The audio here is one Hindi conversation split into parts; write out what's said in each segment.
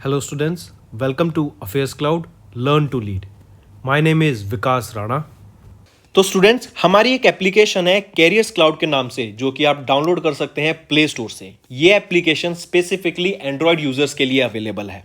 Hello students, welcome to Affairs Cloud, Learn to Lead. My name is Vikas Rana. तो स्टूडेंट्स हमारी एक एप्लीकेशन है कैरियर्स क्लाउड के नाम से जो कि आप डाउनलोड कर सकते हैं प्ले स्टोर से। ये एप्लीकेशन स्पेसिफिकली एंड्रॉयड यूजर्स के लिए अवेलेबल है।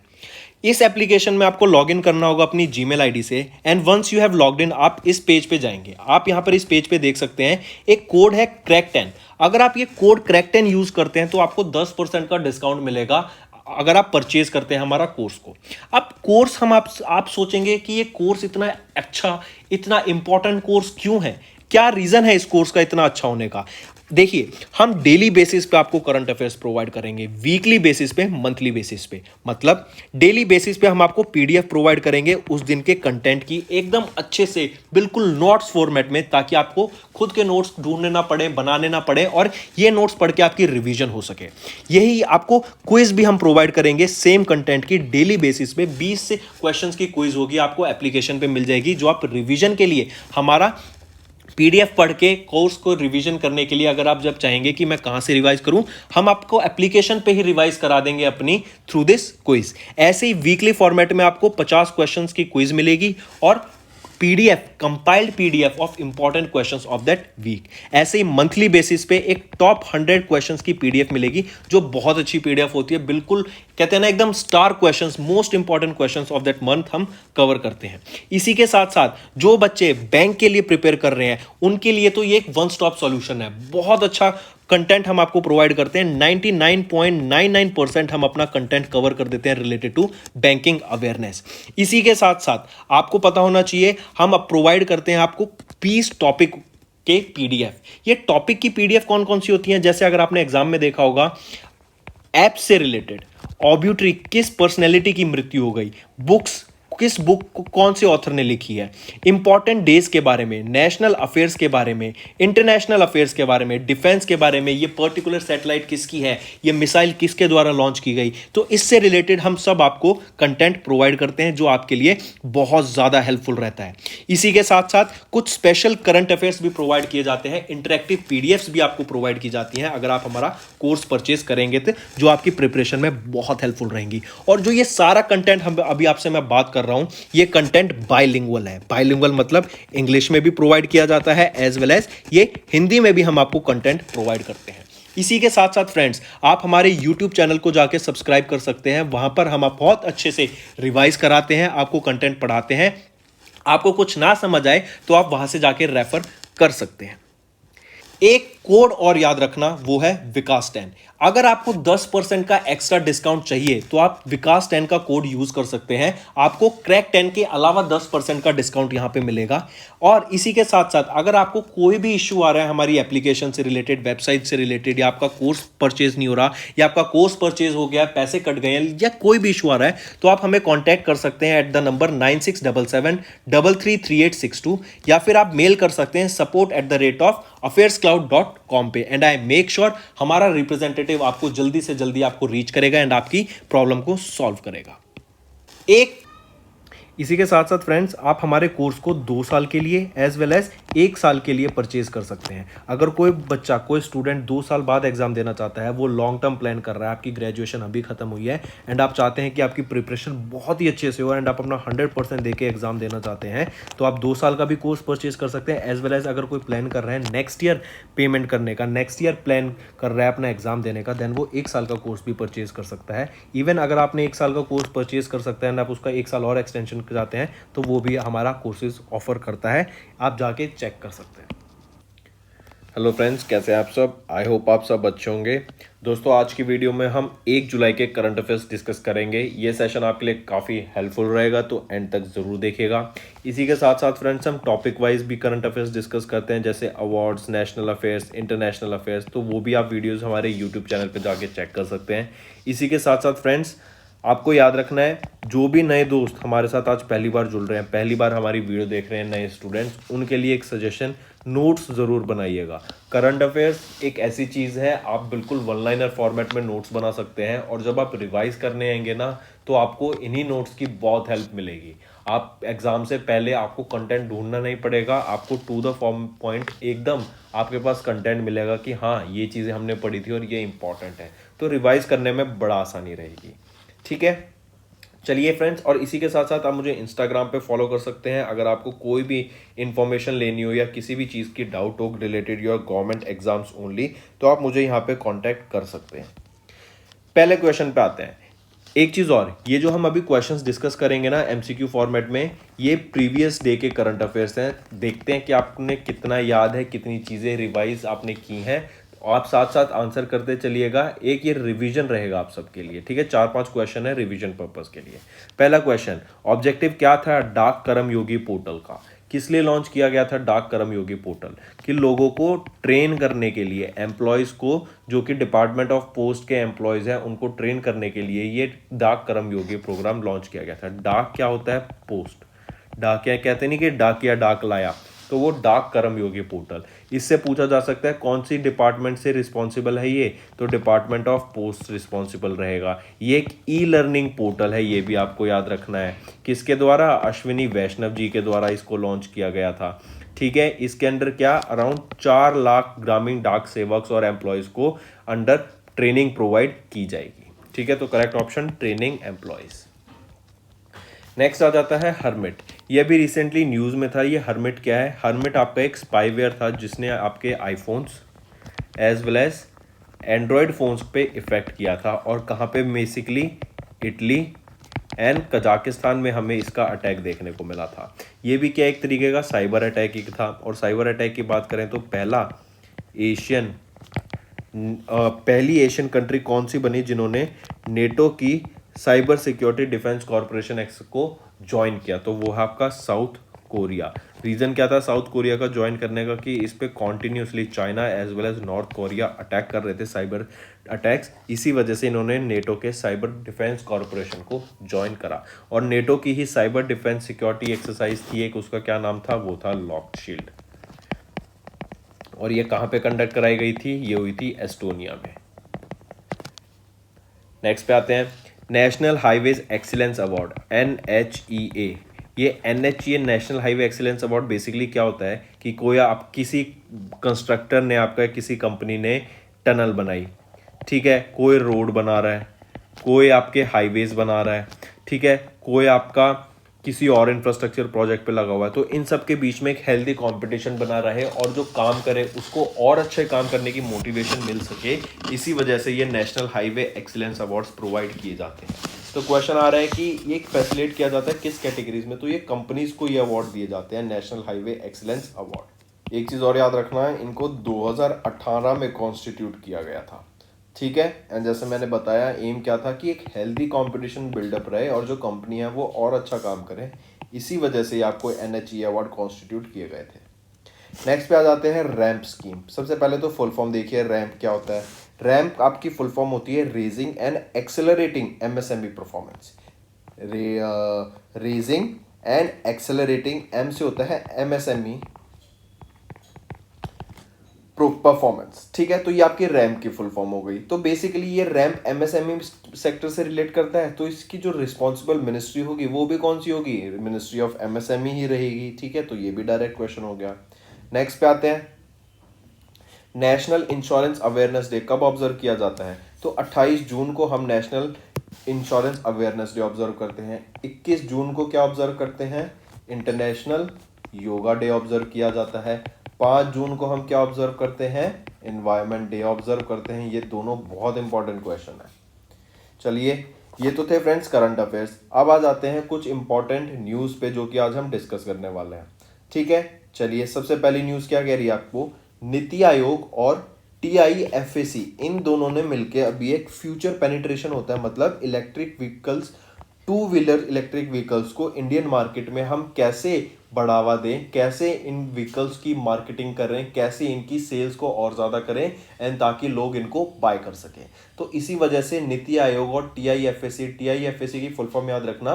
इस एप्लीकेशन में आपको लॉगिन करना होगा अपनी जीमेल आईडी से and once you have logged in आप इस पेज पे जाएंगे। आप यहां पर इस पेज पे देख सकते हैं एक कोड है क्रैक 10। अगर आप ये कोड क्रैक 10 यूज करते हैं तो आपको 10% का डिस्काउंट मिलेगा अगर आप परचेज करते हैं हमारा कोर्स को। अब कोर्स हम आप सोचेंगे कि ये कोर्स इतना अच्छा इतना इंपॉर्टेंट कोर्स क्यों है, क्या रीजन है इस कोर्स का इतना अच्छा होने का। देखिए हम डेली बेसिस पे आपको करंट अफेयर्स प्रोवाइड करेंगे, वीकली बेसिस पे, मंथली बेसिस पे। मतलब डेली बेसिस पे हम आपको पीडीएफ प्रोवाइड करेंगे उस दिन के कंटेंट की एकदम अच्छे से, बिल्कुल नोट्स फॉर्मेट में, ताकि आपको खुद के नोट्स ढूंढने ना पड़े, बनाने ना पड़े और ये नोट्स पढ़ के आपकी रिवीजन हो सके। यही आपको क्विज भी हम प्रोवाइड करेंगे सेम कंटेंट की डेली बेसिस पे। 20 से क्वेश्चंस की क्विज होगी, आपको एप्लीकेशन पे मिल जाएगी जो आप रिवीजन के लिए हमारा पीडीएफ पढ़ के कोर्स को रिवीजन करने के लिए, अगर आप जब चाहेंगे कि मैं कहां से रिवाइज करूं, हम आपको एप्लीकेशन पे ही रिवाइज करा देंगे अपनी थ्रू दिस क्विज। ऐसे ही वीकली फॉर्मेट में आपको 50 क्वेश्चंस की क्विज मिलेगी और PDF, compiled PDF of important questions of that week. ऐसे ही मंथली बेसिस पे एक टॉप 100 क्वेश्चंस की पीडीएफ मिलेगी जो बहुत अच्छी पीडीएफ होती है। बिल्कुल कहते हैं ना एकदम star questions, most important questions of that month हम कवर करते हैं। इसी के साथ साथ जो बच्चे बैंक के लिए प्रिपेयर कर रहे हैं उनके लिए तो ये एक वन स्टॉप सॉल्यूशन है। बहुत अच्छा कंटेंट हम आपको प्रोवाइड करते हैं। 99.99% हम अपना कंटेंट कवर कर देते हैं रिलेटेड टू बैंकिंग अवेयरनेस। इसी के साथ साथ आपको पता होना चाहिए हम अब प्रोवाइड करते हैं आपको 20 टॉपिक के पीडीएफ। ये टॉपिक की पीडीएफ कौन कौन सी होती हैं, जैसे अगर आपने एग्जाम में देखा होगा, ऐप से रिलेटेड, ऑब्यूट्री, किस पर्सनैलिटी की मृत्यु हो गई, बुक्स, किस बुक को कौन से ऑथर ने लिखी है, इंपॉर्टेंट डेज के बारे में, नेशनल अफेयर्स के बारे में, इंटरनेशनल अफेयर्स के बारे में, डिफेंस के बारे में, ये पर्टिकुलर सैटेलाइट किसकी है, ये मिसाइल किसके द्वारा लॉन्च की गई। तो इससे रिलेटेड हम सब आपको कंटेंट प्रोवाइड करते हैं जो आपके लिए बहुत ज़्यादा हेल्पफुल रहता है। इसी के साथ साथ कुछ स्पेशल करंट अफेयर्स भी प्रोवाइड किए जाते हैं, इंटरेक्टिव पीडीएफ्स भी आपको प्रोवाइड की जाती हैं अगर आप हमारा कोर्स परचेज करेंगे तो, जो आपकी प्रिपरेशन में बहुत हेल्पफुल रहेंगी। और जो ये सारा कंटेंट हम अभी आपसे मैं बात कर रहा हूं, ये कंटेंट बाइलिंगुअल है। बाइलिंगुअल मतलब इंग्लिश में भी प्रोवाइड किया जाता है एज वेल एज ये हिंदी में भी हम आपको कंटेंट प्रोवाइड करते हैं। इसी के साथ साथ फ्रेंड्स आप हमारे YouTube चैनल को जाके सब्सक्राइब कर सकते हैं। वहां पर हम बहुत अच्छे से रिवाइज कराते हैं, आपको कंटेंट पढ़ाते हैं। आपको कुछ ना समझ आए तो आप वहां से जाके रेफर कर सकते हैं। एक कोड और याद रखना, वो है विकास 10। अगर आपको 10% का एक्स्ट्रा डिस्काउंट चाहिए तो आप विकास 10 का कोड यूज कर सकते हैं। आपको क्रैक 10 के अलावा 10% का डिस्काउंट यहां पे मिलेगा। और इसी के साथ साथ अगर आपको कोई भी इश्यू आ रहा है हमारी एप्लीकेशन से रिलेटेड, वेबसाइट से रिलेटेड, या आपका कोर्स परचेज नहीं हो रहा, या आपका कोर्स परचेज हो गया, पैसे कट गए हैं, या कोई भी इशू आ रहा है, तो आप हमें कॉन्टैक्ट कर सकते हैं एट द नंबर 9677333862, या फिर आप मेल कर सकते हैं support@affairscloud.com पे। एंड आई मेक श्योर हमारा रिप्रेजेंटेटिव आपको जल्दी से जल्दी आपको रीच करेगा एंड आपकी प्रॉब्लम को सॉल्व करेगा। इसी के साथ साथ फ्रेंड्स आप हमारे कोर्स को 2 साल के लिए एज वेल एज 1 साल के लिए परचेज कर सकते हैं। अगर कोई बच्चा, कोई स्टूडेंट 2 साल बाद एग्जाम देना चाहता है, वो लॉन्ग टर्म प्लान कर रहा है, आपकी ग्रेजुएशन अभी खत्म हुई है एंड आप चाहते हैं कि आपकी प्रिपरेशन बहुत ही अच्छे से हो एंड आप अपना 100% देके एग्जाम देना चाहते हैं, तो आप 2 साल का भी कोर्स परचेज कर सकते हैं। एज वेल एज अगर कोई प्लान कर रहे हैं नेक्स्ट ईयर पेमेंट करने का, नेक्स्ट ईयर प्लान कर रहा है अपना एग्जाम देने का, देन वो 1 साल का कोर्स भी परचेज कर सकता है। इवन अगर आपने 1 साल का कोर्स परचेज कर सकते हैं एंड आप उसका 1 साल और एक्सटेंशन चाहते हैं तो वो भी हमारा कोर्सेज ऑफर करता है, आप जाके चेक कर सकते हैं। हेलो फ्रेंड्स, कैसे हैं आप सब? आई होप आप सब अच्छे होंगे। दोस्तों आज की वीडियो में हम 1 जुलाई के करंट अफेयर्स डिस्कस करेंगे। ये सेशन आपके लिए काफ़ी हेल्पफुल रहेगा, तो एंड तक ज़रूर देखिएगा। इसी के साथ साथ फ्रेंड्स हम टॉपिक वाइज भी करंट अफेयर्स डिस्कस करते हैं, जैसे awards, national affairs, international affairs, तो वो भी आप वीडियोज़ हमारे यूट्यूब चैनल पर जाके चेक कर सकते हैं। इसी के साथ साथ फ्रेंड्स आपको याद रखना है, जो भी नए दोस्त हमारे साथ आज पहली बार जुड़ रहे हैं, पहली बार हमारी वीडियो देख रहे हैं नए स्टूडेंट्स, उनके लिए एक सजेशन, नोट्स ज़रूर बनाइएगा। करंट अफेयर्स एक ऐसी चीज़ है, आप बिल्कुल वन लाइनर फॉर्मेट में नोट्स बना सकते हैं और जब आप रिवाइज करने आएंगे ना तो आपको इन्हीं नोट्स की बहुत हेल्प मिलेगी। आप एग्जाम से पहले आपको कंटेंट ढूंढना नहीं पड़ेगा, आपको टू द फॉर्म पॉइंट एकदम आपके पास कंटेंट मिलेगा कि हाँ ये चीज़ें हमने पढ़ी थी और ये इंपॉर्टेंट है, तो रिवाइज करने में बड़ा आसानी रहेगी। ठीक है, चलिए फ्रेंड्स, और इसी के साथ साथ आप मुझे इंस्टाग्राम पे फॉलो कर सकते हैं। अगर आपको कोई भी इंफॉर्मेशन लेनी हो या किसी भी चीज़ की डाउट हो related your government exams only, तो आप मुझे यहाँ पे कांटेक्ट कर सकते हैं। पहले क्वेश्चन पे आते हैं। एक चीज़ और, ये जो हम अभी क्वेश्चंस डिस्कस करेंगे ना एमसीक्यू फॉर्मेट में, ये प्रीवियस डे के करंट अफेयर्स हैं। देखते हैं कि आपने कितना याद है, कितनी चीज़ें रिवाइज आपने की हैं। आप साथ साथ आंसर करते चलिएगा। एक ये रिवीजन रहेगा आप सबके लिए, ठीक है। 4-5 क्वेश्चन है रिवीजन पर्पस के लिए। पहला क्वेश्चन, ऑब्जेक्टिव क्या था डाक कर्म योगी पोर्टल का? किस लिए लॉन्च किया गया था डाक कर्म योगी पोर्टल? कि लोगों को ट्रेन करने के लिए, एम्प्लॉयज़ को जो कि डिपार्टमेंट ऑफ पोस्ट के एम्प्लॉयज़ हैं उनको ट्रेन करने के लिए ये डाक कर्म योगी प्रोग्राम लॉन्च किया गया था। डाक क्या होता है? पोस्ट। डाकिया कहते नहीं कि डाकिया डाक लाया, तो वो डाक कर्म योगी पोर्टल। इससे पूछा जा सकता है कौन सी डिपार्टमेंट से रिस्पॉन्सिबल है ये, तो डिपार्टमेंट ऑफ पोस्ट रिस्पॉन्सिबल रहेगा। ये एक ई लर्निंग पोर्टल है, ये भी आपको याद रखना है। किसके द्वारा? अश्विनी वैष्णव जी के द्वारा इसको लॉन्च किया गया था, ठीक है। इसके अंडर क्या, अराउंड 4 लाख ग्रामीण डाक सेवक और एम्प्लॉयज़ को अंडर ट्रेनिंग प्रोवाइड की जाएगी, ठीक है। तो correct option training employees. Next आ जाता है हर्मिट। ये भी रिसेंटली न्यूज़ में था। ये हर्मिट क्या है? हर्मिट आपका एक स्पाईवेयर था जिसने आपके iPhones as well as Android phones पे इफ़ेक्ट किया था। और कहाँ पे? बेसिकली इटली एंड कजाकिस्तान में हमें इसका अटैक देखने को मिला था। ये भी क्या एक तरीके का साइबर अटैक ही था। और साइबर अटैक की बात करें तो पहली एशियन कंट्री कौन सी बनी जिन्होंने नेटो की cyber security defence corporation act को ज्वाइन किया? तो वो है आपका साउथ कोरिया। रीज़न क्या था साउथ कोरिया का ज्वाइन करने का? कि इस पे continuously China as well as North Korea attack कर रहे थे, साइबर अटैक्स। इसी वजह से इन्होंने नेटो के साइबर डिफेंस कॉरपोरेशन को ज्वाइन करा। और नेटो की ही साइबर डिफेंस सिक्योरिटी एक्सरसाइज थी एक, उसका क्या नाम था? वो था लॉक्ड शील्ड। और ये कहाँ पे कंडक्ट कराई गई थी? ये हुई थी एस्टोनिया में। नेक्स्ट पे आते हैं, national highways excellence award NHEA। ये NHEA national highway excellence award basically क्या होता है कि कोई आप किसी कंस्ट्रक्टर ने, आपका किसी कंपनी ने टनल बनाई, ठीक है, कोई रोड बना रहा है, कोई आपके हाईवेज बना रहा है, ठीक है, कोई आपका किसी और इंफ्रास्ट्रक्चर प्रोजेक्ट पे लगा हुआ है, तो इन सब के बीच में एक हेल्दी कंपटीशन बना रहे और जो काम करे उसको और अच्छे काम करने की मोटिवेशन मिल सके। इसी वजह से ये national highway excellence awards provide किए जाते हैं। तो क्वेश्चन आ रहा है कि ये फैसिलिटेट किया जाता है किस कैटेगरीज में? तो ये कंपनीज को ये अवार्ड दिए जाते हैं, नेशनल हाईवे एक्सीलेंस अवार्ड। एक चीज़ और याद रखना है, इनको 2018 में कॉन्स्टिट्यूट किया गया था, ठीक है। एंड जैसे मैंने बताया, एम क्या था कि एक हेल्दी कंपटीशन बिल्डअप रहे और जो कंपनी है वो और अच्छा काम करे। इसी वजह से आपको NHE अवार्ड कॉन्स्टिट्यूट किए गए थे। नेक्स्ट पे आ जाते हैं रैंप स्कीम। सबसे पहले तो फुल फॉर्म देखिए, रैंप क्या होता है? रैंप आपकी फुल फॉर्म होती है raising and accelerating MSME performance. Raising and accelerating, M से होता है MSME परफॉर्मेंस, ठीक है। तो ये आपकी रैंप की फुल फॉर्म हो गई। तो बेसिकली ये रैंप MSME सेक्टर से रिलेट करता है, तो इसकी जो रिस्पॉन्सिबल मिनिस्ट्री होगी वो भी कौन सी होगी? मिनिस्ट्री ऑफ MSME ही रहेगी, ठीक है। तो ये भी डायरेक्ट क्वेश्चन हो गया। नेक्स्ट पे आते हैं, नेशनल इंश्योरेंस अवेयरनेस डे कब ऑब्जर्व किया जाता है? तो 28 जून को हम national insurance awareness day observe करते हैं। 21 जून को क्या ऑब्जर्व करते हैं? इंटरनेशनल योगा डे ऑब्जर्व किया जाता है। 5 जून को हम क्या ऑब्जर्व करते हैं? एनवायरनमेंट डे ऑब्जर्व करते हैं। ये दोनों बहुत इंपॉर्टेंट क्वेश्चन है। चलिए, ये तो थे फ्रेंड्स करंट अफेयर्स। अब आ जाते हैं कुछ इंपॉर्टेंट न्यूज़ पे जो कि आज हम डिस्कस करने वाले हैं, ठीक है। चलिए, सबसे पहली न्यूज़ क्या कह रही है आपको? नीति आयोग और TIFAC इन दोनों ने मिलकर अभी एक फ्यूचर पेनिट्रेशन होता है, मतलब electric vehicles, 2 wheeler electric vehicles को इंडियन मार्केट में हम कैसे बढ़ावा दें, कैसे इन व्हीकल्स की मार्केटिंग करें, कैसे इनकी सेल्स को और ज़्यादा करें एंड ताकि लोग इनको बाय कर सकें। तो इसी वजह से नीति आयोग और TIFAC की फुल फॉर्म याद रखना,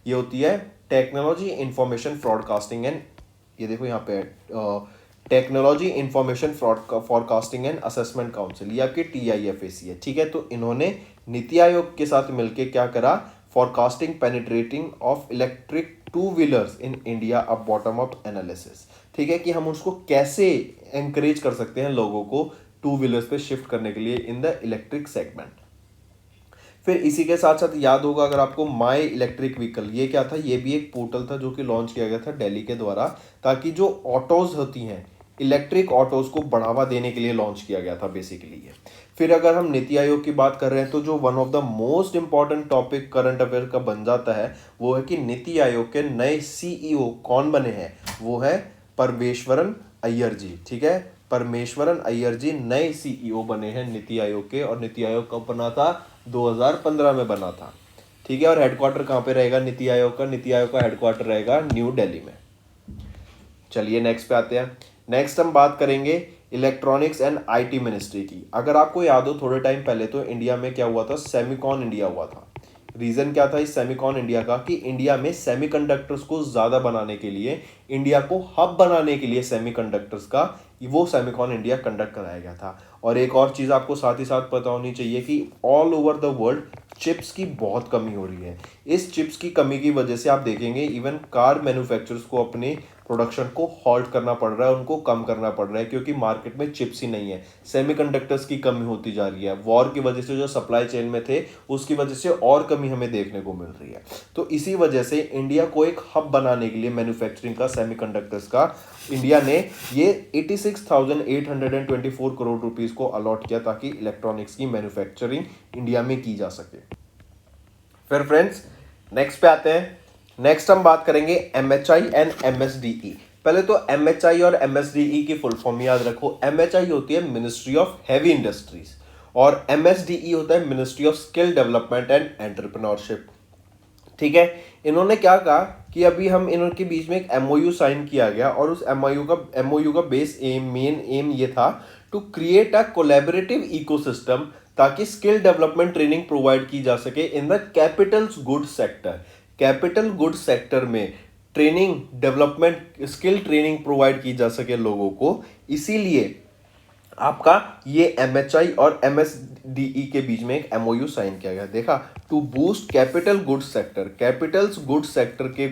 ये होती है टेक्नोलॉजी इंफॉर्मेशन फ्रॉडकास्टिंग एंड, ये देखो यहाँ पे technology information forecasting and assessment council, ये आपकी TIFAC है, ठीक है। तो इन्होंने नीति आयोग के साथ मिलकर क्या करा? Forecasting penetrating of electric 2 wheelers in India, a bottom up analysis, ठीक है, कि हम उसको कैसे एनकरेज कर सकते हैं लोगों को 2 व्हीलर्स पे शिफ्ट करने के लिए इन द इलेक्ट्रिक सेगमेंट। फिर इसी के साथ साथ याद होगा अगर आपको माई इलेक्ट्रिक व्हीकल, ये क्या था, ये भी एक पोर्टल था जो कि लॉन्च किया गया था दिल्ली के द्वारा, ताकि जो ऑटोज होती हैं इलेक्ट्रिक ऑटोज को बढ़ावा देने के लिए लॉन्च किया गया था बेसिकली ये। फिर अगर हम नीति आयोग की बात कर रहे हैं तो जो one of the most important topic current affair का बन जाता है वो है कि नीति आयोग के नए सीईओ कौन बने हैं, वो है परमेश्वरन अय्यर जी। ठीक है, परमेश्वरन अय्यर जी नए सीईओ बने हैं नीति आयोग के, और नीति आयोग कब बना था, 2015 में बना था। ठीक है, और हेडक्वार्टर कहाँ पे रहेगा नीति आयोग का, नीति आयोग का हेडक्वार्टर रहेगा न्यू दिल्ली में। चलिए नेक्स्ट पे आते हैं। नेक्स्ट हम बात करेंगे इलेक्ट्रॉनिक्स एंड आईटी मिनिस्ट्री की। अगर आपको याद हो थोड़े टाइम पहले तो इंडिया में क्या हुआ था, सेमिकॉन इंडिया हुआ था। रीजन क्या था इस सेमिकॉन इंडिया का, कि इंडिया में सेमीकंडक्टर्स को ज्यादा बनाने के लिए, इंडिया को हब बनाने के लिए सेमीकंडक्टर्स का, वो सेमिकॉन इंडिया कंडक्ट कराया गया था। और एक और चीज आपको साथ ही साथ पता होनी चाहिए कि all over the world chips की बहुत कमी हो रही है। इस चिप्स की कमी की वजह से आप देखेंगे इवन कार मैन्युफैक्चरर्स को अपने प्रोडक्शन को हॉल्ट करना पड़ रहा है, उनको कम करना पड़ रहा है, क्योंकि मार्केट में चिप्स ही नहीं है, सेमीकंडक्टर्स की कमी होती जा रही है। वॉर की वजह से जो सप्लाई चेन में थे उसकी वजह से और कमी हमें देखने को मिल रही है। तो इसी वजह से इंडिया को एक हब बनाने के लिए मैन्युफैक्चरिंग का, सेमीकंडक्टर्स का, इंडिया ने ये 86,824 करोड़ रुपीस को अलॉट किया ताकि इलेक्ट्रॉनिक्स की मैन्युफैक्चरिंग इंडिया में की जा सके। फिर फ्रेंड्स नेक्स्ट पे आते हैं। नेक्स्ट हम बात करेंगे एमएचआई एंड एमएसडीई। पहले तो एमएचआई और एमएसडीई की फुल फॉर्म याद रखो। एमएचआई होती है मिनिस्ट्री ऑफ हैवी इंडस्ट्रीज और एमएसडीई होता है ministry of skill development and entrepreneurship. ठीक है, इन्होंने क्या कहा कि अभी हम इनके बीच में एक एमओयू साइन किया गया और उस एमओयू का बेस मेन एम ये था to create a collaborative ecosystem ताकि स्किल डेवलपमेंट ट्रेनिंग प्रोवाइड की जा सके in the capital goods sector. Capital goods sector में training development skill training provide की जा सके लोगों को, इसीलिए आपका ये एमएचआई और एमएसडीई के बीच में एक एमओयू साइन किया गया। देखा, to boost capital goods sector, capitals goods sector के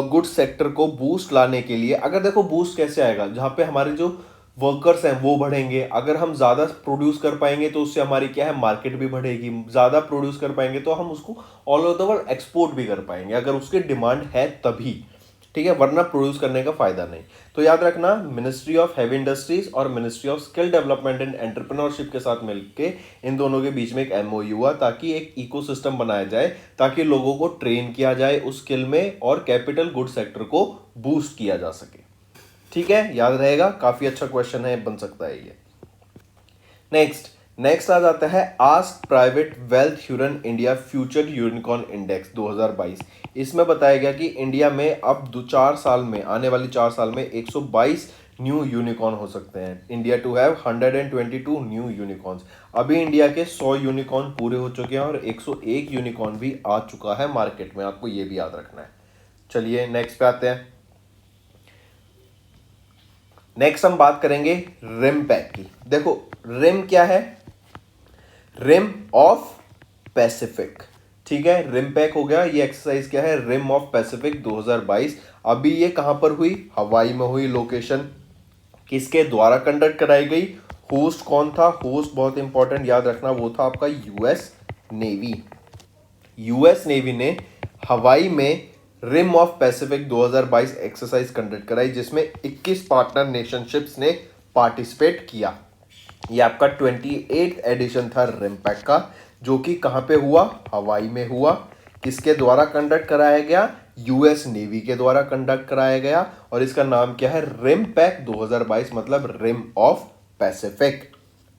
गुड्स सेक्टर को बूस्ट लाने के लिए। अगर देखो बूस्ट कैसे आएगा, जहां पे हमारे जो वर्कर्स हैं वो बढ़ेंगे, अगर हम ज़्यादा प्रोड्यूस कर पाएंगे तो उससे हमारी क्या है, मार्केट भी बढ़ेगी। ज़्यादा प्रोड्यूस कर पाएंगे तो हम उसको all over the world export भी कर पाएंगे, अगर उसकी डिमांड है तभी। ठीक है, वरना प्रोड्यूस करने का फायदा नहीं। तो याद रखना, मिनिस्ट्री ऑफ हैवी इंडस्ट्रीज और ministry of skill development and entrepreneurship के साथ मिलकर इन दोनों के बीच में एक एमओयू हुआ ताकि एक इकोसिस्टम बनाया जाए, ताकि लोगों को ट्रेन किया जाए उस स्किल में और कैपिटल गुड सेक्टर को बूस्ट किया जा सके। ठीक है, याद रहेगा, काफी अच्छा क्वेश्चन है, बन सकता है ये। नेक्स्ट आ जाता है ask private wealth Hurun India future unicorn index 2022। इसमें बताया गया कि इंडिया में अब 4 साल में, आने वाली 4 साल में 122 न्यू यूनिकॉर्न हो सकते हैं। India to have 122 new unicorns. अभी इंडिया के 100 यूनिकॉर्न पूरे हो चुके हैं और 101 यूनिकॉर्न भी आ चुका है मार्केट में, आपको ये भी याद रखना है। चलिए नेक्स्ट पे आते हैं। नेक्स्ट हम बात करेंगे रिम पैक की। देखो रिम क्या है, रिम ऑफ पैसिफिक। ठीक है, रिम पैक हो गया। ये एक्सरसाइज क्या है, रिम ऑफ पैसिफिक 2022। अभी ये कहां पर हुई, हवाई में हुई। लोकेशन किसके द्वारा कंडक्ट कराई गई, होस्ट कौन था, होस्ट बहुत इंपॉर्टेंट याद रखना, वो था आपका यूएस नेवी। यूएस नेवी ने हवाई में rim of Pacific 2022 exercise conduct कराई, जिसमें 21 पार्टनर नेशनशिप्स ने पार्टिसिपेट किया। ये आपका 28th एडिशन था रिम पैक का, जो कि कहां पे हुआ, हवाई में हुआ। किसके द्वारा कंडक्ट कराया गया, यूएस नेवी के द्वारा कंडक्ट कराया गया, और इसका नाम क्या है, रिम पैक 2022, मतलब रिम ऑफ पैसिफिक।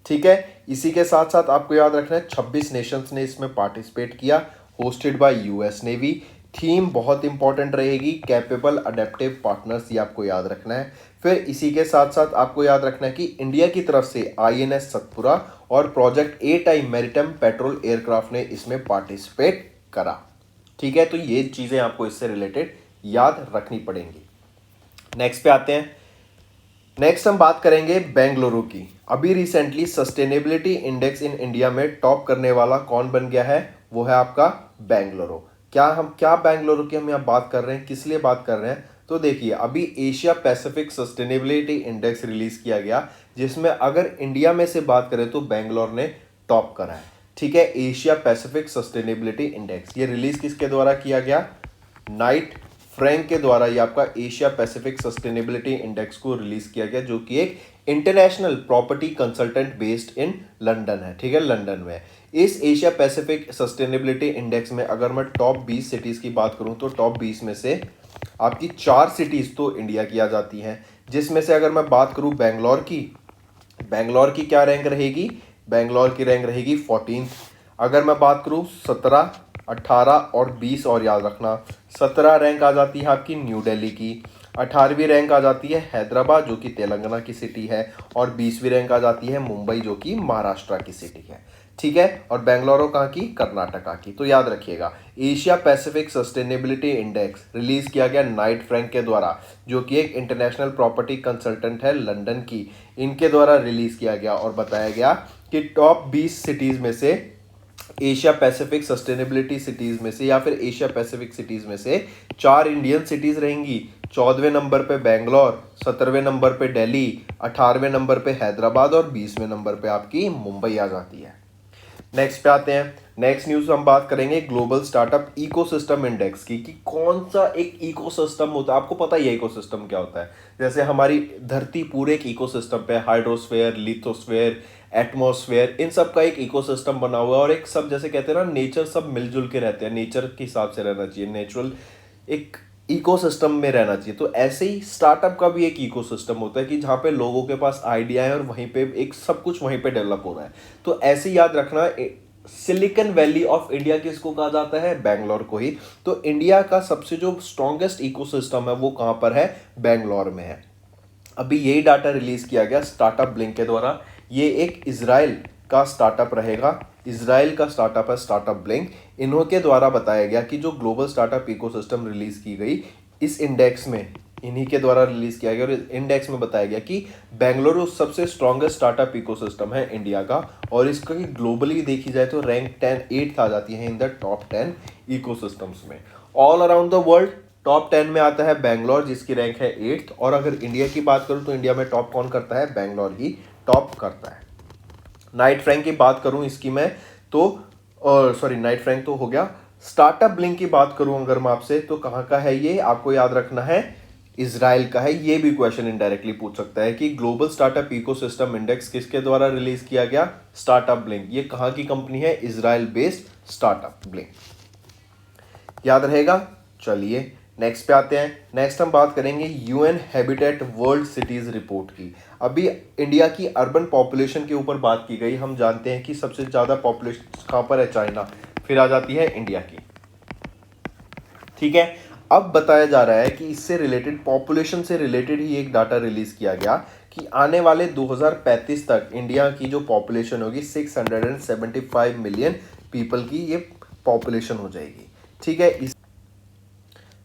ठीक है, इसी के साथ साथ आपको याद रखना है 26 नेशंस ने इसमें पार्टिसिपेट किया, hosted by US navy. Theme बहुत इंपॉर्टेंट रहेगी, कैपेबल अडेप्टिव पार्टनर्स, ये आपको याद रखना है। फिर इसी के साथ साथ आपको याद रखना है कि इंडिया की तरफ से आईएनएस सतपुरा और project A time maritime petrol aircraft ने इसमें पार्टिसिपेट करा। ठीक है, तो ये चीजें आपको इससे रिलेटेड याद रखनी पड़ेंगी। नेक्स्ट पे आते हैं। नेक्स्ट हम बात करेंगे बेंगलुरु की। अभी recently sustainability index in India में टॉप करने वाला कौन बन गया है, वो है आपका बेंगलुरु। क्या बेंगलुरु की हम यहाँ बात कर रहे हैं, किस लिए बात कर रहे हैं, तो देखिए अभी Asia Pacific sustainability index release किया गया, जिसमें अगर इंडिया में से बात करें तो बेंगलोर ने टॉप करा है। ठीक है, एशिया पैसिफिक सस्टेनेबिलिटी इंडेक्स। ये रिलीज किसके द्वारा किया गया? नाइट फ्रैंक के द्वारा ये आपका एशिया पैसिफिक सस्टेनेबिलिटी इंडेक्स को रिलीज किया गया, जो कि एक international property consultant based in London है। ठीक है, लंदन में। इस एशिया पैसिफिक सस्टेनेबिलिटी इंडेक्स में अगर मैं टॉप 20 सिटीज की बात करूं तो टॉप 20 में से आपकी 4 सिटीज तो इंडिया की आ जाती हैं, जिसमें से अगर मैं बात करूं बेंगलोर की क्या रैंक रहेगी? बेंगलोर की रैंक रहेगी 14th। अगर मैं बात करूं 17, 18 और 20, और याद रखना 17 रैंक आ जाती है आपकी न्यू दिल्ली की, 18वीं रैंक आ जाती है हैदराबाद जो कि तेलंगाना की सिटी है, और 20वीं रैंक आ जाती है मुंबई जो कि महाराष्ट्र की सिटी है। ठीक है, और बेंगलुरु कहाँ की? कर्नाटका की। तो याद रखिएगा, Asia Pacific sustainability index release किया गया नाइट फ्रैंक के द्वारा, जो कि एक इंटरनेशनल प्रॉपर्टी कंसल्टेंट है लंदन की, इनके द्वारा रिलीज किया गया, और बताया गया कि टॉप 20 सिटीज में से, एशिया पैसिफिक सस्टेनेबिलिटी सिटीज में से या फिर एशिया पैसिफिक सिटीज में से 4 इंडियन सिटीज रहेंगी। 14वें नंबर पे बेंगलोर, 17वें नंबर पे दिल्ली, 18वें नंबर पे हैदराबाद और 20वें नंबर पे आपकी मुंबई आ जाती है। नेक्स्ट पे आते हैं। नेक्स्ट न्यूज हम बात करेंगे ग्लोबल स्टार्टअप इकोसिस्टम इंडेक्स की, कि कौन सा एक इकोसिस्टम होता है। आपको पता ही है इकोसिस्टम क्या होता है। जैसे हमारी धरती पूरे एक इकोसिस्टम पे, हाइड्रोस्फेयर, लिथोस्फेयर, एटमॉस्फेयर, इन सब का एक इकोसिस्टम बना हुआ है, और एक सब जैसे कहते हैं ना, नेचर सब मिलजुल के रहते हैं, नेचर के हिसाब से रहना चाहिए, नेचुरल एक इकोसिस्टम में रहना चाहिए। तो ऐसे ही स्टार्टअप का भी एक इकोसिस्टम होता है कि जहाँ पे लोगों के पास आइडिया है और वहीं पे एक सब कुछ वहीं पे डेवलप हो रहा है। तो ऐसे याद रखना, सिलिकॉन वैली ऑफ इंडिया किसको कहा जाता है? बेंगलोर को ही। तो इंडिया का सबसे जो स्ट्रॉन्गेस्ट इकोसिस्टम है वो कहाँ पर है? बेंगलोर में है। अभी यही डाटा रिलीज किया गया स्टार्टअप ब्लिंक के द्वारा। ये एक इजराइल का स्टार्टअप रहेगा, इजराइल का स्टार्टअप है स्टार्टअप ब्लिंक। इन्हों के द्वारा बताया गया कि जो ग्लोबल स्टार्टअप इकोसिस्टम रिलीज की गई इस इंडेक्स में, इन्हीं के द्वारा रिलीज किया गया, और इस इंडेक्स में बताया गया कि बेंगलुरु सबसे स्ट्रॉन्गेस्ट स्टार्टअप इकोसिस्टम है इंडिया का, और इसका ग्लोबली देखी जाए तो रैंक 8th आ जाती है इन द टॉप 10 इकोसिस्टम्स में। All around the world top 10 में आता है बेंगलोर, जिसकी रैंक है 8th। और अगर इंडिया की बात करूं तो इंडिया में टॉप कौन करता है? बेंगलोर ही टॉप करता है। नाइट फ्रैंक की बात करूं इसकी मैं तो, सॉरी, नाइट फ्रैंक तो हो गया। स्टार्टअप ब्लिंक की बात करूं अगर मैं आपसे, तो कहां का है ये? आपको याद रखना है, इजराइल का है। ये भी क्वेश्चन इनडायरेक्टली पूछ सकता है कि ग्लोबल स्टार्टअप इकोसिस्टम इंडेक्स किसके द्वारा रिलीज किया गया? Startup blink. ये कहां की कंपनी है? Israel based startup blink. याद रहेगा। चलिए नेक्स्ट पे आते हैं। नेक्स्ट हम बात करेंगे UN habitat world cities report की। अभी इंडिया की अर्बन पॉपुलेशन के ऊपर बात की गई। हम जानते हैं कि सबसे ज्यादा पॉपुलेशन कहां पर है? चाइना, फिर आ जाती है इंडिया की। ठीक है, अब बताया जा रहा है कि इससे रिलेटेड, पॉपुलेशन से रिलेटेड ही एक डाटा रिलीज किया गया कि आने वाले 2035 तक इंडिया की जो पॉपुलेशन होगी 675 मिलियन पीपल की ये पॉपुलेशन हो जाएगी। ठीक है,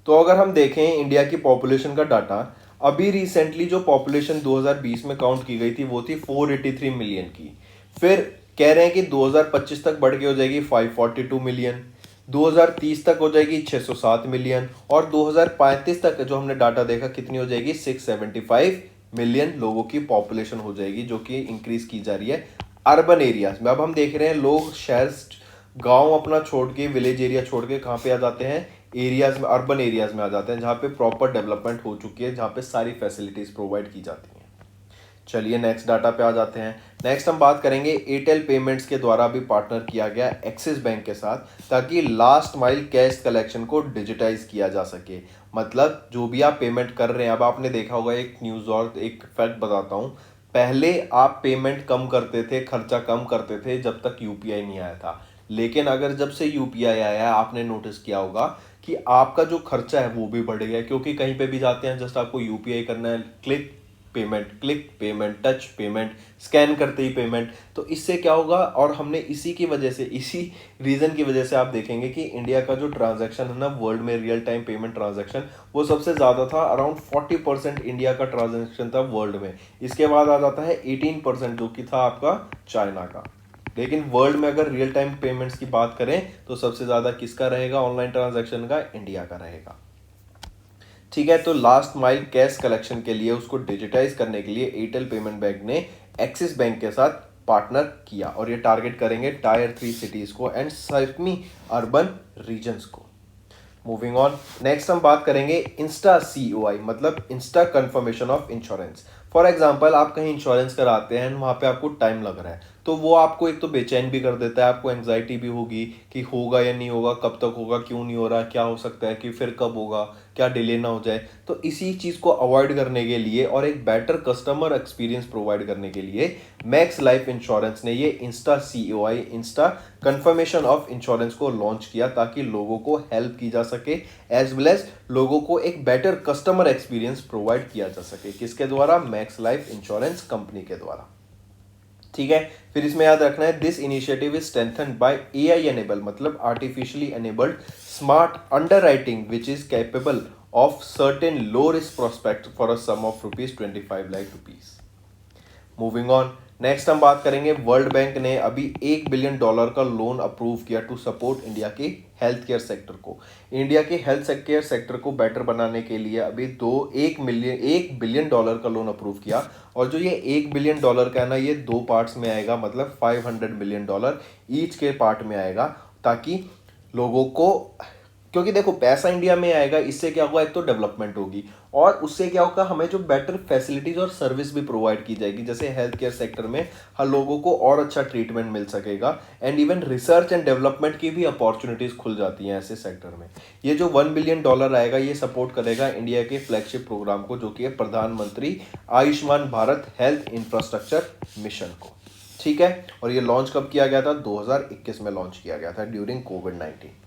तो अगर हम देखें इंडिया की पॉपुलेशन का डाटा, अभी रिसेंटली जो पॉपुलेशन 2020 में काउंट की गई थी वो थी 483 मिलियन की। फिर कह रहे हैं कि 2025 तक बढ़ के हो जाएगी 542 मिलियन, 2030 तक हो जाएगी 607 मिलियन, और 2035 तक जो हमने डाटा देखा कितनी हो जाएगी? 675 मिलियन लोगों की पॉपुलेशन हो जाएगी, जो कि इंक्रीज की जा रही है अर्बन एरियाज में। अब हम देख रहे हैं लोग शहर, गांव अपना छोड़ के, विलेज एरिया छोड़ के कहाँ पे आ जाते हैं? एरियाज में, अर्बन एरियाज में आ जाते हैं, जहाँ पे प्रॉपर डेवलपमेंट हो चुकी है, जहाँ पे सारी फैसिलिटीज प्रोवाइड की जाती हैं। चलिए नेक्स्ट डाटा पे आ जाते हैं। नेक्स्ट हम बात करेंगे एयरटेल पेमेंट्स के द्वारा भी पार्टनर किया गया एक्सिस बैंक के साथ, ताकि लास्ट माइल कैश कलेक्शन को डिजिटाइज किया जा सके। मतलब जो भी आप पेमेंट कर रहे हैं, अब आपने देखा होगा एक न्यूज़, और एक फैक्ट बताता हूँ, पहले आप पेमेंट कम करते थे, खर्चा कम करते थे जब तक यूपीआई नहीं आया था। लेकिन अगर जब से यूपीआई आया है, आपने नोटिस किया होगा कि आपका जो खर्चा है वो भी बढ़ गया है, क्योंकि कहीं पे भी जाते हैं जस्ट आपको यूपीआई करना है, click payment, touch payment, scan करते ही पेमेंट। तो इससे क्या होगा, और हमने इसी की वजह से, इसी रीजन की वजह से आप देखेंगे कि इंडिया का जो ट्रांजैक्शन है ना वर्ल्ड में, रियल टाइम पेमेंट ट्रांजैक्शन, वो सबसे ज्यादा था। अराउंड 40% इंडिया का ट्रांजैक्शन था वर्ल्ड में। इसके बाद आ जाता है 18% जो कि था आपका चाइना का। लेकिन वर्ल्ड में अगर रियल टाइम पेमेंट्स की बात करें तो सबसे ज्यादा किसका रहेगा ऑनलाइन ट्रांजैक्शन का? इंडिया का रहेगा। ठीक है, तो लास्ट माइल कैश कलेक्शन के लिए, उसको डिजिटाइज करने के लिए एयरटेल पेमेंट बैंक ने एक्सिस बैंक के साथ पार्टनर किया और ये टारगेट करेंगे टायर 3 सिटीज को एंड सेमी अर्बन रीजन्स को। मूविंग ऑन, नेक्स्ट हम बात करेंगे इंस्टा COI मतलब Insta confirmation of insurance. For example आप कहीं इंश्योरेंस कराते हैं, वहां पे आपको टाइम लग रहा है, तो वो आपको एक तो बेचैन भी कर देता है, आपको एंग्जाइटी भी होगी कि होगा या नहीं होगा, कब तक होगा, क्यों नहीं हो रहा, क्या हो सकता है कि फिर कब होगा, क्या डिले ना हो जाए। तो इसी चीज़ को अवॉइड करने के लिए और एक बेटर कस्टमर एक्सपीरियंस प्रोवाइड करने के लिए मैक्स लाइफ इंश्योरेंस ने ये Insta COI Insta confirmation of insurance को लॉन्च किया ताकि लोगों को हेल्प की जा सके एज वेल एज लोगों को एक बेटर कस्टमर एक्सपीरियंस प्रोवाइड किया जा सके। किसके द्वारा? मैक्स लाइफ इंश्योरेंस कंपनी के द्वारा। ठीक है, फिर इसमें याद रखना है this initiative is strengthened by AI enable मतलब artificially enabled smart underwriting which is capable of certain low risk prospect for a sum of ₹25 lakh. Moving on, next हम बात करेंगे वर्ल्ड बैंक ने अभी $1 बिलियन का लोन अप्रूव किया टू सपोर्ट इंडिया के हेल्थ केयर सेक्टर को। इंडिया के हेल्थ केयर सेक्टर को बेटर बनाने के लिए अभी $1 बिलियन का लोन अप्रूव किया और जो ये $1 बिलियन का है ना, ये 2 पार्ट्स में आएगा मतलब $500 मिलियन ईच के पार्ट में आएगा ताकि लोगों को, क्योंकि देखो पैसा इंडिया में आएगा, इससे क्या होगा, एक तो डेवलपमेंट होगी और उससे क्या होगा, हमें जो बेटर फैसिलिटीज और सर्विस भी प्रोवाइड की जाएगी। जैसे हेल्थ केयर सेक्टर में हर लोगों को और अच्छा ट्रीटमेंट मिल सकेगा and even research and development की भी अपॉर्चुनिटीज खुल जाती हैं ऐसे सेक्टर में। ये जो $1 बिलियन आएगा ये सपोर्ट करेगा इंडिया के फ्लैगशिप प्रोग्राम को जो कि है प्रधानमंत्री Ayushman Bharat health infrastructure mission को। ठीक है, और ये लॉन्च कब किया गया था? 2021 में लॉन्च किया गया था during covid.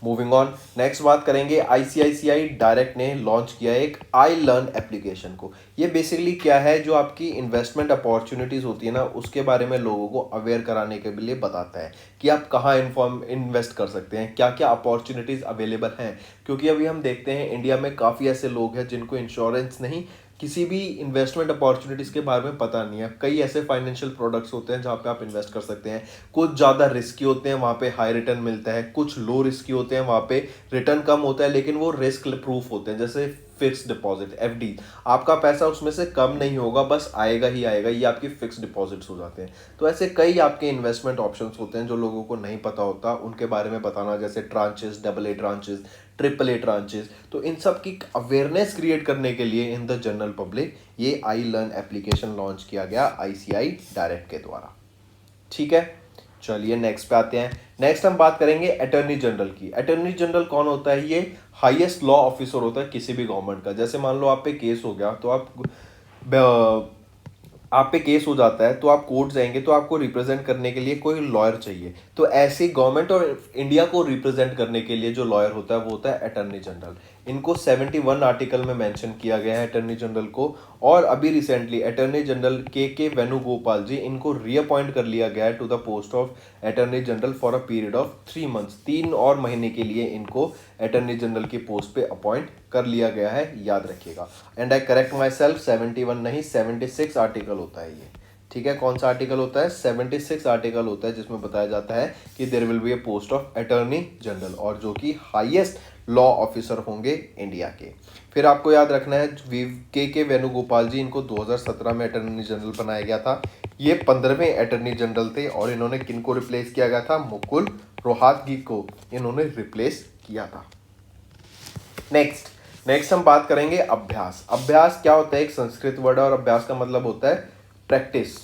Moving on, next बात करेंगे ICICI डायरेक्ट ने लॉन्च किया एक आई लर्न एप्लीकेशन को। ये बेसिकली क्या है, जो आपकी इन्वेस्टमेंट अपॉर्चुनिटीज़ होती है ना, उसके बारे में लोगों को अवेयर कराने के लिए बताता है कि आप कहाँ इन्वेस्ट कर सकते हैं, क्या क्या अपॉर्चुनिटीज़ अवेलेबल हैं। क्योंकि अभी हम देखते हैं इंडिया में काफ़ी ऐसे लोग हैं जिनको इंश्योरेंस नहीं, किसी भी इन्वेस्टमेंट अपॉर्चुनिटीज़ के बारे में पता नहीं है। कई ऐसे फाइनेंशियल प्रोडक्ट्स होते हैं जहाँ पे आप इन्वेस्ट कर सकते हैं, कुछ ज़्यादा रिस्की होते हैं, वहाँ पे हाई रिटर्न मिलता है, कुछ लो रिस्की होते हैं, वहाँ पे रिटर्न कम होता है लेकिन वो रिस्क प्रूफ होते हैं। जैसे फिक्स डिपॉजिट FD, आपका पैसा उसमें से कम नहीं होगा, बस आएगा ही आएगा, ये आपकी फिक्स डिपॉजिट्स हो जाते हैं। तो ऐसे कई आपके इन्वेस्टमेंट ऑप्शंस होते हैं जो लोगों को नहीं पता होता, उनके बारे में बताना, जैसे tranches, AA tranches, AAA tranches. तो इन सब की अवेयरनेस क्रिएट करने के लिए इन द जनरल पब्लिक ये आई लर्न एप्लीकेशन लॉन्च किया गया ICI डायरेक्ट के द्वारा। ठीक है, चलिए नेक्स्ट पे आते हैं। नेक्स्ट हम बात करेंगे अटॉर्नी जनरल की। अटॉर्नी जनरल कौन होता है? ये हाईएस्ट लॉ ऑफिसर होता है किसी भी गवर्नमेंट का। जैसे मान लो आप पे केस हो गया, तो आप पे केस हो जाता है तो आप कोर्ट जाएंगे, तो आपको रिप्रेजेंट करने के लिए कोई लॉयर चाहिए। तो ऐसे गवर्नमेंट और इंडिया को रिप्रेजेंट करने के लिए जो लॉयर होता है वो होता है अटॉर्नी जनरल। इनको 71 आर्टिकल में मेंशन किया गया है अटॉर्नी जनरल को। और अभी रिसेंटली अटॉर्नी जनरल के वेणुगोपाल जी, इनको रीअपॉइंट कर लिया गया है to the post of attorney general for a period of 3 months. 3 और महीने के लिए इनको अटॉर्नी जनरल की पोस्ट पे अपॉइंट कर लिया गया है, याद रखिएगा। And I correct myself, 71 नहीं 76 आर्टिकल होता है ये। ठीक है, कौन सा आर्टिकल होता है? 76 आर्टिकल होता है जिसमें बताया जाता है कि there will be a post of attorney general, और जो कि हाईएस्ट लॉ ऑफिसर होंगे इंडिया के। फिर आपको याद रखना है के वेणुगोपाल जी, इनको 2017 में अटॉर्नी जनरल बनाया गया था। ये 15वें अटॉर्नी जनरल थे और इन्होंने किनको रिप्लेस किया गया था? मुकुल रोहतगी को इन्होंने रिप्लेस किया था। नेक्स्ट हम बात करेंगे अभ्यास। अभ्यास क्या होता है? एक संस्कृत वर्ड है और अभ्यास का मतलब होता है प्रैक्टिस।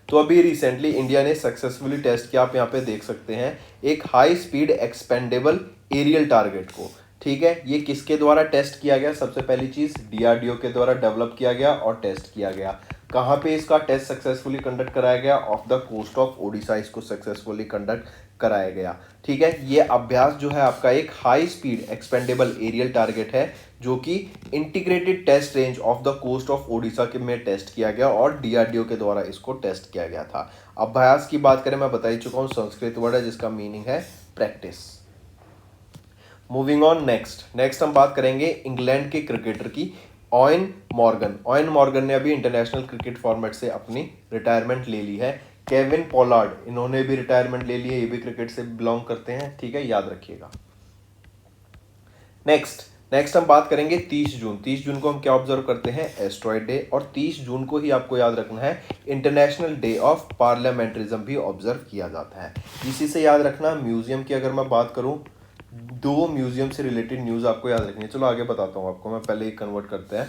तो अभी रिसेंटली इंडिया ने सक्सेसफुली टेस्ट किया, आप यहाँ पे देख सकते हैं, एक high speed expendable aerial target को। ठीक है, ये किसके द्वारा टेस्ट किया गया? सबसे पहली चीज DRDO के द्वारा डेवलप किया गया और टेस्ट किया गया। कहाँ पे इसका टेस्ट सक्सेसफुली कंडक्ट कराया गया? Off the coast of Odisha इसको सक्सेसफुली कंडक्ट कराया गया। ठीक है, ये अभ्यास जो है आपका एक high speed expendable aerial target है जो कि integrated test range off the coast of Odisha के में टेस्ट किया गया और DRDO के द्वारा इसको टेस्ट किया गया था। अभ्यास की बात करें, मैं बता ही चुका हूं, संस्कृत वर्ड है जिसका मीनिंग है प्रैक्टिस। मूविंग ऑन, नेक्स्ट हम बात करेंगे इंग्लैंड के क्रिकेटर की, ऑयन मॉर्गन ने अभी इंटरनेशनल क्रिकेट फॉर्मेट से अपनी रिटायरमेंट ले ली है। केविन पोलार्ड, इन्होंने भी रिटायरमेंट ले ली है, ये भी क्रिकेट से बिलोंग करते हैं। ठीक है, याद रखिएगा। नेक्स्ट हम बात करेंगे 30 जून। 30 जून को हम क्या ऑब्जर्व करते हैं? Asteroid day. और 30 जून को ही आपको याद रखना है इंटरनेशनल डे ऑफ पार्लियामेंटरिज्म भी ऑब्जर्व किया जाता है। इसी से याद रखना, म्यूजियम की अगर मैं बात करूं, 2 म्यूजियम से रिलेटेड न्यूज आपको याद रखनी है। चलो आगे बताता हूं आपको, मैं पहले ही कन्वर्ट करते हैं।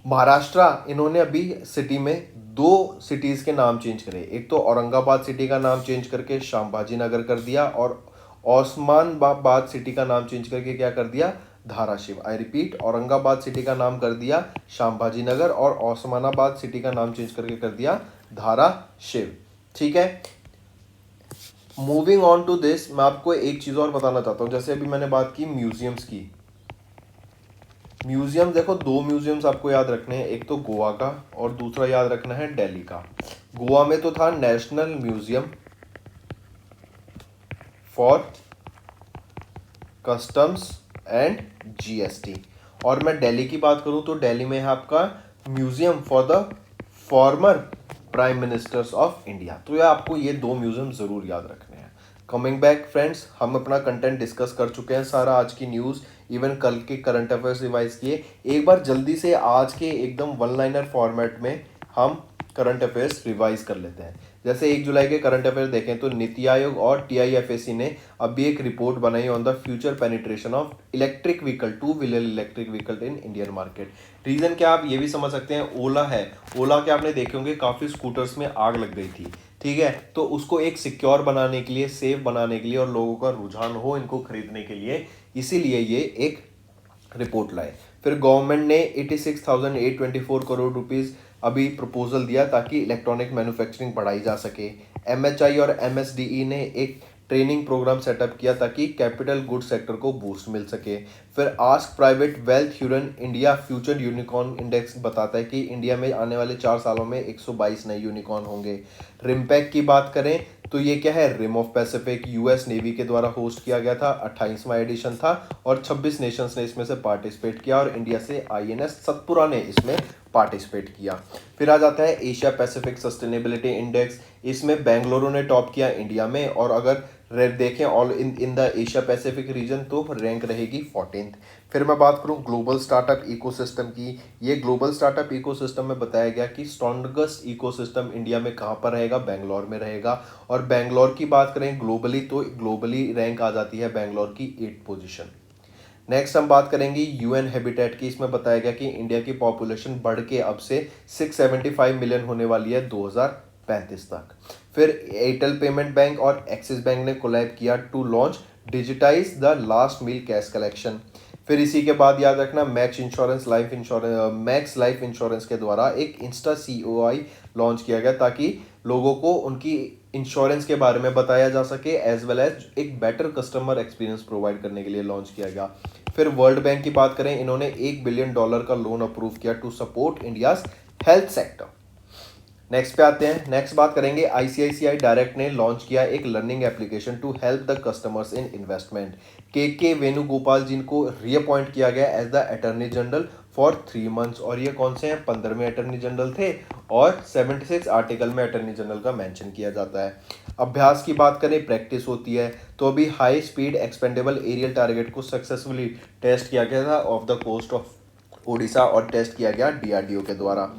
महाराष्ट्र, इन्होंने अभी सिटी में 2 सिटीज के नाम चेंज करे। एक तो औरंगाबाद सिटी का नाम चेंज करके शामबाजी नगर कर दिया, और ओस्मानाबाद सिटी का नाम चेंज करके क्या कर दिया? Dharashiv. I repeat, Aurangabad city का नाम कर दिया शामबाजी नगर, और ओस्मानाबाद सिटी का नाम चेंज करके कर दिया धाराशिव। ठीक है, मूविंग ऑन टू दिस, मैं आपको एक चीज और बताना चाहता हूं। जैसे अभी मैंने बात की म्यूजियम्स की, म्यूजियम देखो, 2 म्यूजियम्स आपको याद रखने हैं, एक तो गोवा का और दूसरा याद रखना है दिल्ली का। गोवा में तो था national museum for customs and GST, और मैं दिल्ली की बात करूं तो दिल्ली में है आपका museum for the former prime ministers of India. तो ये आपको ये 2 म्यूजियम जरूर याद रखने हैं। कमिंग बैक फ्रेंड्स, हम अपना कंटेंट डिस्कस कर चुके हैं सारा, आज की न्यूज़, इवन कल के करंट अफेयर्स रिवाइज किए। एक बार जल्दी से आज के एकदम वन लाइनर फॉर्मेट में हम करंट अफेयर्स रिवाइज कर लेते हैं। जैसे 1 जुलाई के करंट अफेयर देखें तो नीति आयोग और टीआईएफएसी ने अभी एक रिपोर्ट बनाई on the future penetration of electric vehicle, 2 wheeler electric vehicle in Indian market. Reason क्या, आप ये भी समझ सकते हैं, ओला है। ओला के आपने देखे होंगे काफी स्कूटर्स में आग लग गई थी। ठीक है, तो उसको एक सिक्योर बनाने के लिए, सेफ बनाने के लिए, और लोगों का रुझान हो इनको खरीदने के लिए, इसीलिए ये एक रिपोर्ट लाए। फिर गवर्नमेंट ने 86,824 करोड़ रुपीस अभी प्रपोजल दिया ताकि इलेक्ट्रॉनिक मैन्युफैक्चरिंग बढ़ाई जा सके। एमएचआई और एमएसडीई ने एक ट्रेनिंग प्रोग्राम सेटअप किया ताकि कैपिटल गुड सेक्टर को बूस्ट मिल सके। फिर ask private wealth Hurun India future unicorn index बताता है कि इंडिया में आने वाले 4 सालों में 122 नए यूनिकॉर्न होंगे। रिमपैक की बात करें तो ये क्या है? Rim of Pacific, US navy के द्वारा होस्ट किया गया था, 28वां एडिशन था, और 26 नेशंस ने इसमें से पार्टिसिपेट किया, और इंडिया से आईएनएस सतपुरा ने इसमें पार्टिसिपेट किया। फिर आ जाता है एशिया पैसिफिक सस्टेनेबिलिटी इंडेक्स, इसमें बेंगलुरु ने टॉप किया इंडिया में, और अगर देखें all in the Asia Pacific region तो रैंक रहेगी 14th। फिर मैं बात करूं ग्लोबल स्टार्टअप इकोसिस्टम की, ये ग्लोबल स्टार्टअप इकोसिस्टम में बताया गया कि स्ट्रॉन्गेस्ट इकोसिस्टम इंडिया में कहां पर रहेगा? बेंगलोर में रहेगा। और बेंगलोर की बात करें ग्लोबली तो ग्लोबली रैंक आ जाती है बेंगलोर की 8th पोजीशन। नेक्स्ट हम बात करेंगे यूएन हैबिटेट की, इसमें बताया गया कि इंडिया की पॉपुलेशन बढ़ के अब से 675 मिलियन होने वाली है 2035 तक। फिर एयरटेल पेमेंट बैंक और एक्सिस बैंक ने कोलैब किया to launch digitise the last mile cash collection. फिर इसी के बाद याद रखना मैक्स लाइफ इंश्योरेंस के द्वारा एक इंस्टा सीओआई लॉन्च किया गया ताकि लोगों को उनकी इंश्योरेंस के बारे में बताया जा सके, एज वेल एज एक बेटर कस्टमर एक्सपीरियंस प्रोवाइड करने के लिए लॉन्च किया गया। फिर वर्ल्ड बैंक की बात करें, इन्होंने $1 बिलियन का लोन अप्रूव किया to support India's health sector. Next पे आते हैं, नेक्स्ट बात करेंगे आईसीआईसीआई डायरेक्ट ने लॉन्च किया एक learning application to help the customers in investment. K Venugopal ji को रीअपॉइंट किया गया as the attorney general for 3 months, और ये कौन से हैं? 15वें अटॉर्नी जनरल थे, और 76 आर्टिकल में अटॉर्नी जनरल का मेंशन किया जाता है। अभ्यास की बात करें, प्रैक्टिस होती है, तो अभी high speed expendable aerial target को सक्सेसफुली टेस्ट किया गया था off the coast of Odisha, और टेस्ट किया गया डीआरडीओ के द्वारा।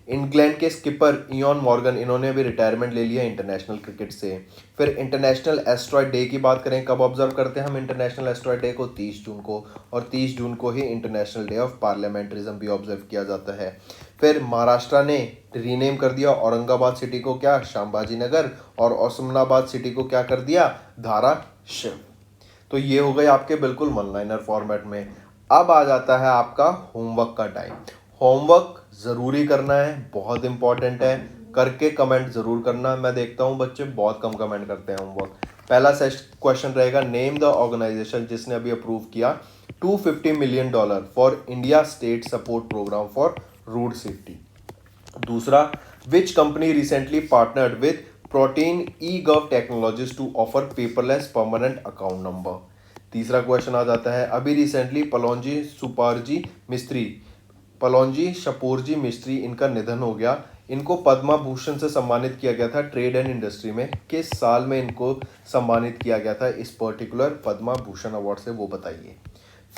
इंग्लैंड के स्किपर इयॉन मॉर्गन, इन्होंने भी रिटायरमेंट ले लिया इंटरनेशनल क्रिकेट से। फिर इंटरनेशनल एस्ट्रॉयड डे की बात करें, कब ऑब्जर्व करते हैं हम इंटरनेशनल एस्ट्रॉयड डे को? 30 जून को, और 30 जून को ही इंटरनेशनल डे ऑफ पार्लियामेंटरिज्म भी ऑब्जर्व किया जाता है। फिर महाराष्ट्र ने रीनेम कर दिया औरंगाबाद सिटी को क्या? शामबाजी नगर, और ओस्मानाबाद सिटी को क्या कर दिया? धाराशिव। तो ये हो गए आपके बिल्कुल वन लाइनर फॉर्मेट में। अब आ जाता है आपका होमवर्क का टाइम। होमवर्क ज़रूरी करना है, बहुत इंपॉर्टेंट है, करके कमेंट ज़रूर करना। मैं देखता हूँ बच्चे बहुत कम कमेंट करते हैं होमवर्क। पहला क्वेश्चन रहेगा, नेम द ऑर्गेनाइजेशन जिसने अभी अप्रूव किया $250 million for India state support program for road safety. दूसरा, which company recently partnered with Protean e Gov Technologies to offer paperless permanent account number. तीसरा क्वेश्चन आ जाता है, अभी रिसेंटली पलौंजी शपोरजी मिस्त्री इनका निधन हो गया। इनको पद्मा भूषण से सम्मानित किया गया था ट्रेड एंड इंडस्ट्री में, किस साल में इनको सम्मानित किया गया था इस पर्टिकुलर पद्मा भूषण अवार्ड से, वो बताइए।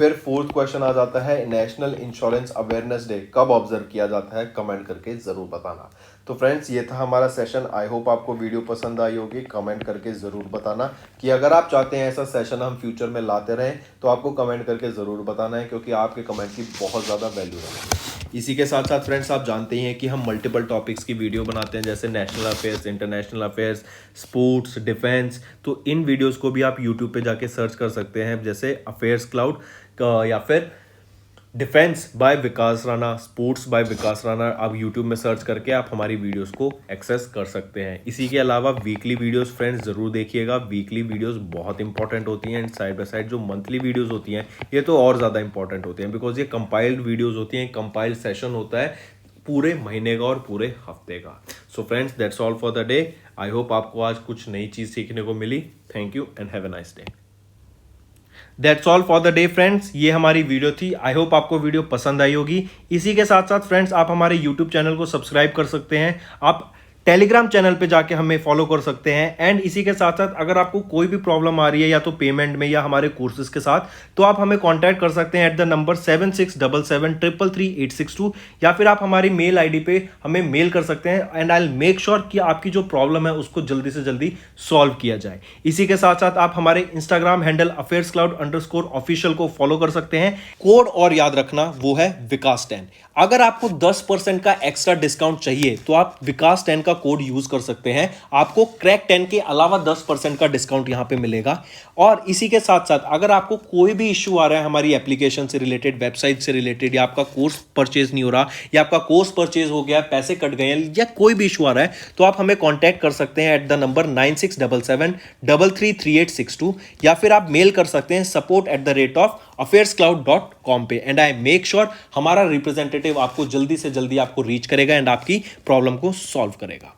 फिर फोर्थ क्वेश्चन आ जाता है नेशनल इंश्योरेंस अवेयरनेस डे कब ऑब्जर्व किया जाता है, कमेंट करके जरूर बताना। तो फ्रेंड्स ये था हमारा सेशन। आई होप आपको वीडियो पसंद आई होगी। कमेंट करके ज़रूर बताना कि अगर आप चाहते हैं ऐसा सेशन हम फ्यूचर में लाते रहें तो आपको कमेंट करके ज़रूर बताना है, क्योंकि आपके कमेंट की बहुत ज़्यादा वैल्यू है। इसी के साथ साथ फ्रेंड्स आप जानते ही हैं कि हम मल्टीपल टॉपिक्स की वीडियो बनाते हैं, जैसे national affairs, international affairs, sports, defence. तो इन वीडियोस को भी आप यूट्यूब पे जाके सर्च कर सकते हैं, जैसे अफेयर्स क्लाउड या फिर defence by Vikas Rana, sports by Vikas Rana. आप यूट्यूब में सर्च करके आप हमारी वीडियोस को एक्सेस कर सकते हैं। इसी के अलावा वीकली वीडियोस फ्रेंड्स ज़रूर देखिएगा। वीकली वीडियोस बहुत इंपॉर्टेंट होती हैं। एंड साइड बाय साइड जो मंथली वीडियोस होती हैं ये तो और ज़्यादा इंपॉर्टेंट होती हैं, बिकॉज ये कंपाइल्ड वीडियोज़ होती हैं। कंपाइल्ड सेशन होता है पूरे महीने का और पूरे हफ्ते का। So friends that's all for the day. I hope आपको आज कुछ नई चीज़ सीखने को मिली। Thank you and have a nice day. That's all for the day friends. ये हमारी वीडियो थी। आई होप आपको वीडियो पसंद आई होगी। इसी के साथ साथ फ्रेंड्स आप हमारे यूट्यूब चैनल को सब्सक्राइब कर सकते हैं। आप टेलीग्राम चैनल पे जाके हमें फॉलो कर सकते हैं। एंड इसी के साथ साथ अगर आपको कोई भी प्रॉब्लम आ रही है या तो पेमेंट में या हमारे कोर्सेज के साथ, तो आप हमें कांटेक्ट कर सकते हैं एट द नंबर 7677333862, या फिर आप हमारी मेल आईडी पे हमें मेल कर सकते हैं। And I will make sure कि आपकी जो प्रॉब्लम है उसको जल्दी से जल्दी सॉल्व किया जाए। इसी के साथ साथ आप हमारे इंस्टाग्राम हैंडल affairscloud_official को फॉलो कर सकते हैं। कोड और याद रखना वो है विकास10। अगर आपको 10% का एक्स्ट्रा डिस्काउंट चाहिए तो आप विकास10 का कोड यूज कर सकते हैं। आपको क्रैक 10 के अलावा 10% का डिस्काउंट यहां पे मिलेगा। और इसी के साथ साथ अगर आपको कोई भी इश्यू आ रहा है हमारी एप्लीकेशन से रिलेटेड, वेबसाइट से रिलेटेड, या आपका कोर्स परचेज नहीं हो रहा, या आपका कोर्स परचेज हो गया, पैसे कट गए हैं, या कोई भी इशू आ रहा है, तो आप हमें कॉन्टैक्ट कर सकते हैं एट द नंबर 9677333862, या फिर आप मेल कर सकते हैं support@affairscloud.com पे। एंड आई मेक श्योर हमारा रिप्रेजेंटेटिव आपको जल्दी से जल्दी आपको रीच करेगा एंड आपकी प्रॉब्लम को सॉल्व करेगा।